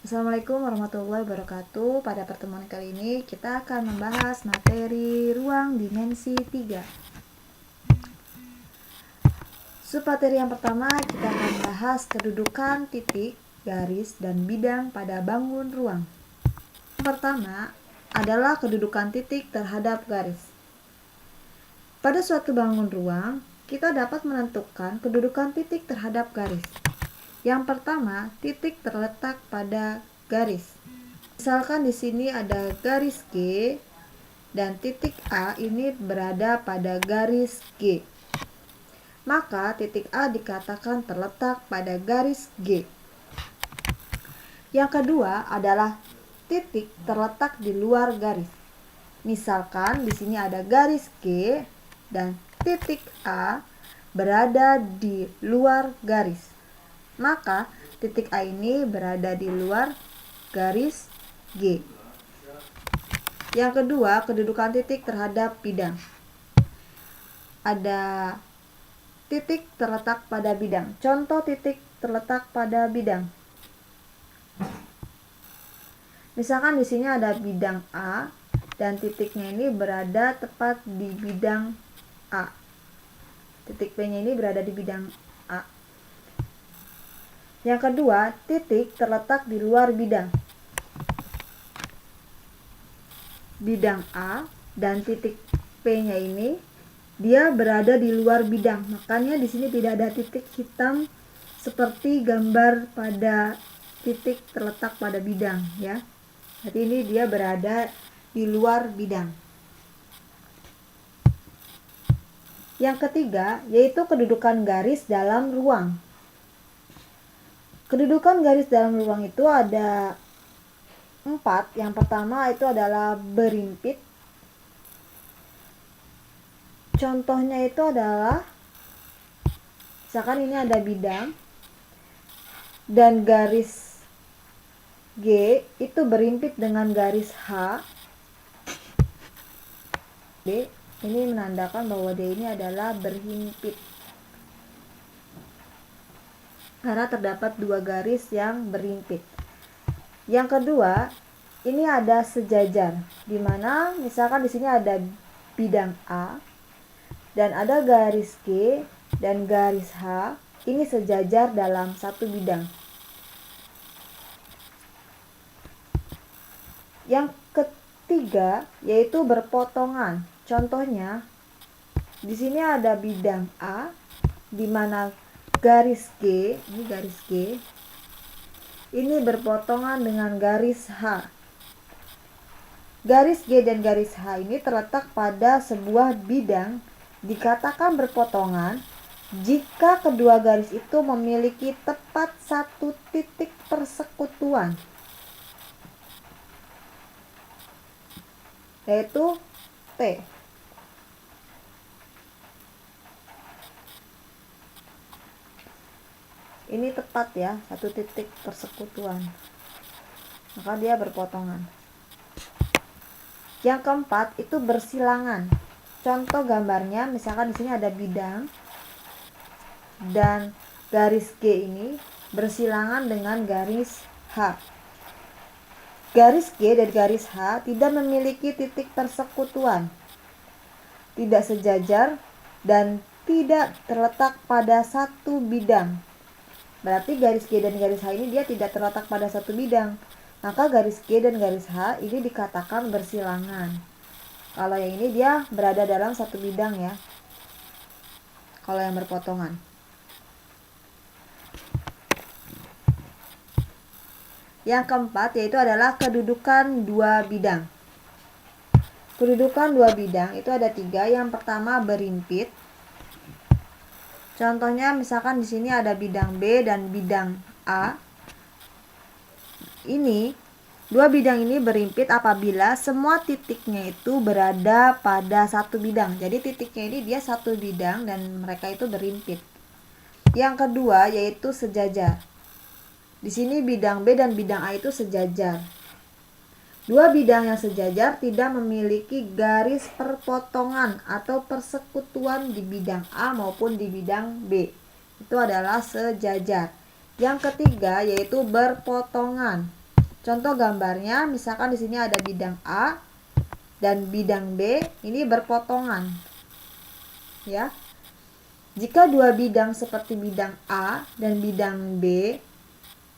Assalamualaikum warahmatullahi wabarakatuh. Pada pertemuan kali ini kita akan membahas materi ruang dimensi 3. Submateri yang pertama kita akan bahas kedudukan titik, garis, dan bidang pada bangun ruang. Yang pertama adalah kedudukan titik terhadap garis. Pada suatu bangun ruang, kita dapat menentukan kedudukan titik terhadap garis. Yang pertama, titik terletak pada garis. Misalkan di sini ada garis G dan titik A ini berada pada garis G. Maka titik A dikatakan terletak pada garis G. Yang kedua adalah titik terletak di luar garis. Misalkan di sini ada garis G dan titik A berada di luar garis. Maka titik A ini berada di luar garis G. Yang kedua, kedudukan titik terhadap bidang. Ada titik terletak pada bidang. Contoh titik terletak pada bidang. Misalkan di sini ada bidang A dan titiknya ini berada tepat di bidang A. Titik P-nya ini berada di bidang A. Yang kedua, titik terletak di luar bidang. Bidang A dan titik P-nya ini dia berada di luar bidang. Makanya di sini tidak ada titik hitam seperti gambar pada titik terletak pada bidang ya. Jadi ini dia berada di luar bidang. Yang ketiga yaitu kedudukan garis dalam ruang. Kedudukan garis dalam ruang itu ada 4. Yang pertama itu adalah berimpit. Contohnya itu adalah misalkan ini ada bidang dan garis G itu berimpit dengan garis H. D ini menandakan bahwa D ini adalah berhimpit. Karena terdapat 2 garis yang berimpit. Yang kedua, ini ada sejajar, di mana misalkan di sini ada bidang A dan ada garis G dan garis H, ini sejajar dalam satu bidang. Yang ketiga yaitu berpotongan. Contohnya di sini ada bidang A di mana garis G, ini garis G ini berpotongan dengan garis H. Garis G dan garis H ini terletak pada sebuah bidang, dikatakan berpotongan jika kedua garis itu memiliki tepat satu titik persekutuan, yaitu T. Ini tepat ya, satu titik persekutuan. Maka dia berpotongan. Yang keempat itu bersilangan. Contoh gambarnya, misalkan di sini ada bidang dan garis G ini bersilangan dengan garis H. Garis G dan garis H tidak memiliki titik persekutuan, tidak sejajar, dan tidak terletak pada satu bidang. Berarti garis G dan garis H ini dia tidak terletak pada satu bidang. Maka garis G dan garis H ini dikatakan bersilangan. Kalau yang ini dia berada dalam satu bidang ya. Kalau yang berpotongan. Yang keempat yaitu adalah kedudukan dua bidang. Kedudukan dua bidang itu ada 3. Yang pertama berimpit. Contohnya misalkan di sini ada bidang B dan bidang A. Ini dua bidang ini berimpit apabila semua titiknya itu berada pada satu bidang. Jadi titiknya ini dia satu bidang dan mereka itu berimpit. Yang kedua yaitu sejajar. Di sini bidang B dan bidang A itu sejajar. Dua bidang yang sejajar tidak memiliki garis perpotongan atau persekutuan di bidang A maupun di bidang B. Itu adalah sejajar. Yang ketiga yaitu berpotongan. Contoh gambarnya, misalkan di sini ada bidang A dan bidang B, ini berpotongan. Ya. Jika dua bidang seperti bidang A dan bidang B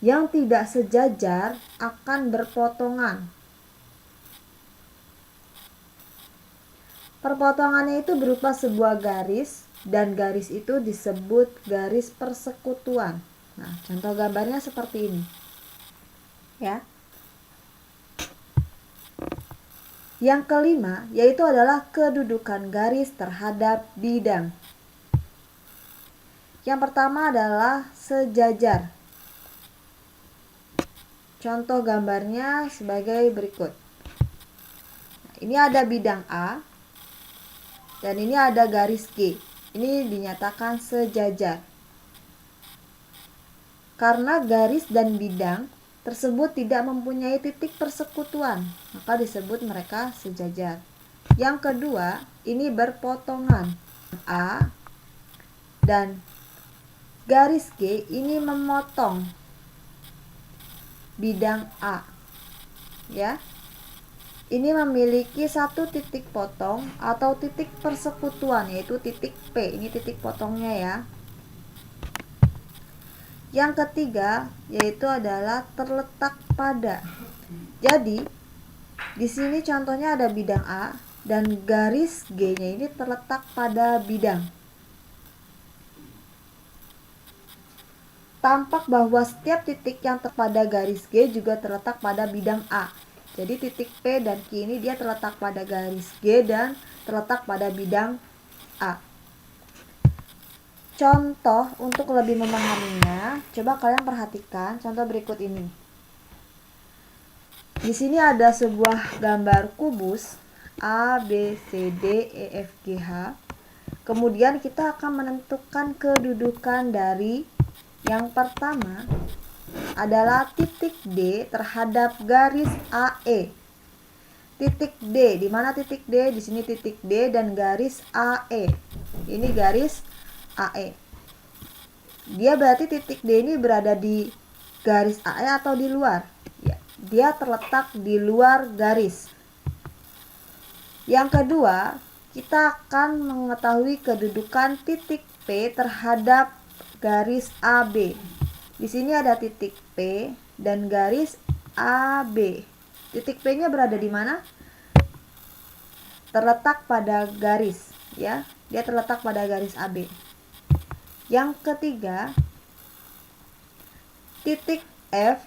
yang tidak sejajar akan berpotongan. Perpotongannya itu berupa sebuah garis dan garis itu disebut garis persekutuan. Nah, contoh gambarnya seperti ini. Ya. Yang kelima yaitu adalah kedudukan garis terhadap bidang. Yang pertama adalah sejajar. Contoh gambarnya sebagai berikut. Nah, ini ada bidang A dan ini ada garis G. Ini dinyatakan sejajar. Karena garis dan bidang tersebut tidak mempunyai titik persekutuan, maka disebut mereka sejajar. Yang kedua, ini berpotongan. A dan garis G ini memotong bidang A. Ya. Ini memiliki satu titik potong atau titik persekutuan, yaitu titik P. Ini titik potongnya ya. Yang ketiga yaitu adalah terletak pada. Jadi di sini contohnya ada bidang A dan garis G-nya ini terletak pada bidang. Tampak bahwa setiap titik yang terpada garis G juga terletak pada bidang A. Jadi titik P dan Q ini dia terletak pada garis G dan terletak pada bidang A. Contoh untuk lebih memahaminya, coba kalian perhatikan contoh berikut ini. Di sini ada sebuah gambar kubus A, B, C, D, E, F, G, H. Kemudian kita akan menentukan kedudukan dari yang pertama adalah titik D terhadap garis AE. Titik D, di mana titik D? Di sini titik D dan garis AE. Ini garis AE. Dia berarti titik D ini berada di garis AE atau di luar? Ya, dia terletak di luar garis. Yang kedua, kita akan mengetahui kedudukan titik P terhadap garis AB. Di sini ada titik P dan garis AB. Titik P-nya berada di mana? Terletak pada garis, ya. Dia terletak pada garis AB. Yang ketiga, titik F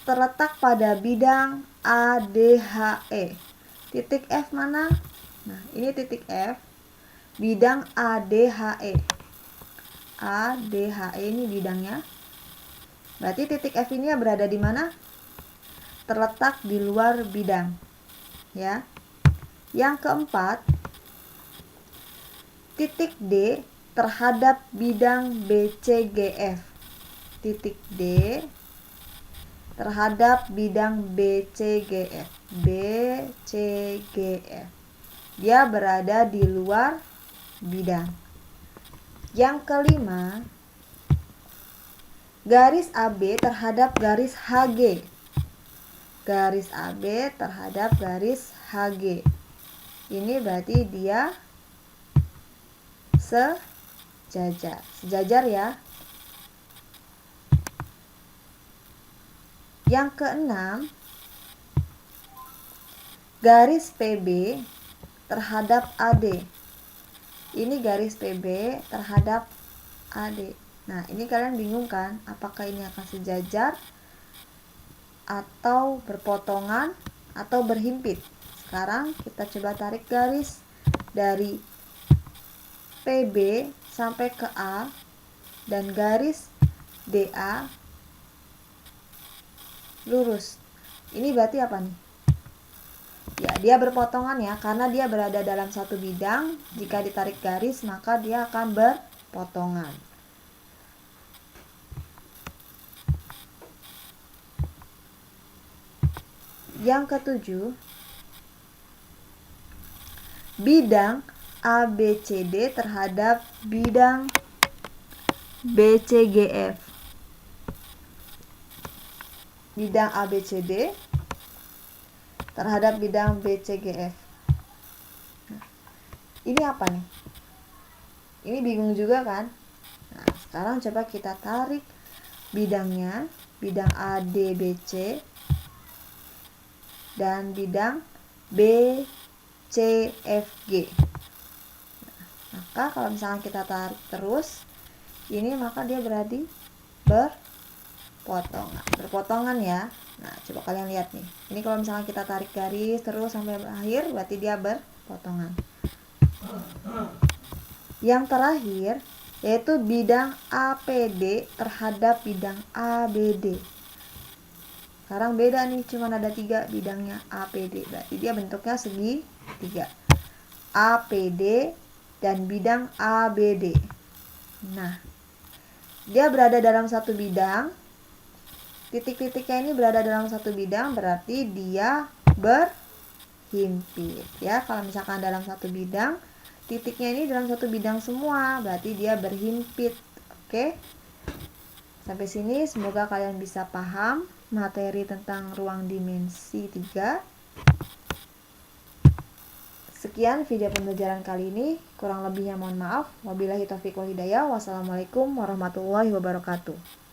terletak pada bidang ADHE. Titik F mana? Nah, ini titik F, bidang ADHE. ADHE ini bidangnya. Berarti titik F ini berada di mana? Terletak di luar bidang. Ya. Yang keempat, titik D terhadap bidang BCGF. Titik D terhadap bidang BCGF. BCGF. Dia berada di luar bidang. Yang kelima, garis AB terhadap garis HG. Garis AB terhadap garis HG. Ini berarti dia sejajar. Sejajar ya. Yang keenam, garis PB terhadap AD. Ini garis PB terhadap AD. Nah, ini kalian bingung kan? Apakah ini akan sejajar atau berpotongan atau berhimpit? Sekarang kita coba tarik garis dari PB sampai ke A dan garis DA lurus. Ini berarti apa nih? Ya, dia berpotongan ya, karena dia berada dalam satu bidang. Jika ditarik garis, maka dia akan berpotongan. Yang ketujuh, bidang ABCD terhadap bidang BCGF. Bidang ABCD terhadap bidang BCGF. Nah, ini apa nih? Ini bingung juga kan? Nah, sekarang coba kita tarik bidangnya, bidang ADBC dan bidang BCFG. Nah, maka kalau misalkan kita tarik terus ini, maka dia berarti berpotongan ya. Nah, coba kalian lihat nih. Ini kalau misalkan kita tarik garis terus sampai akhir, berarti dia berpotongan. Yang terakhir yaitu bidang APD terhadap bidang ABD. Sekarang beda nih, cuma ada 3 bidangnya APD, berarti dia bentuknya segitiga. APD dan bidang ABD. Nah, dia berada dalam satu bidang. Titik-titiknya ini berada dalam satu bidang, berarti dia berhimpit ya. Kalau misalkan dalam satu bidang, titiknya ini dalam satu bidang semua, berarti dia berhimpit. Oke. Sampai sini semoga kalian bisa paham materi tentang ruang dimensi 3. Sekian video pembelajaran kali ini, kurang lebihnya mohon maaf. Wabillahi taufiq wal hidayah. Wassalamualaikum warahmatullahi wabarakatuh.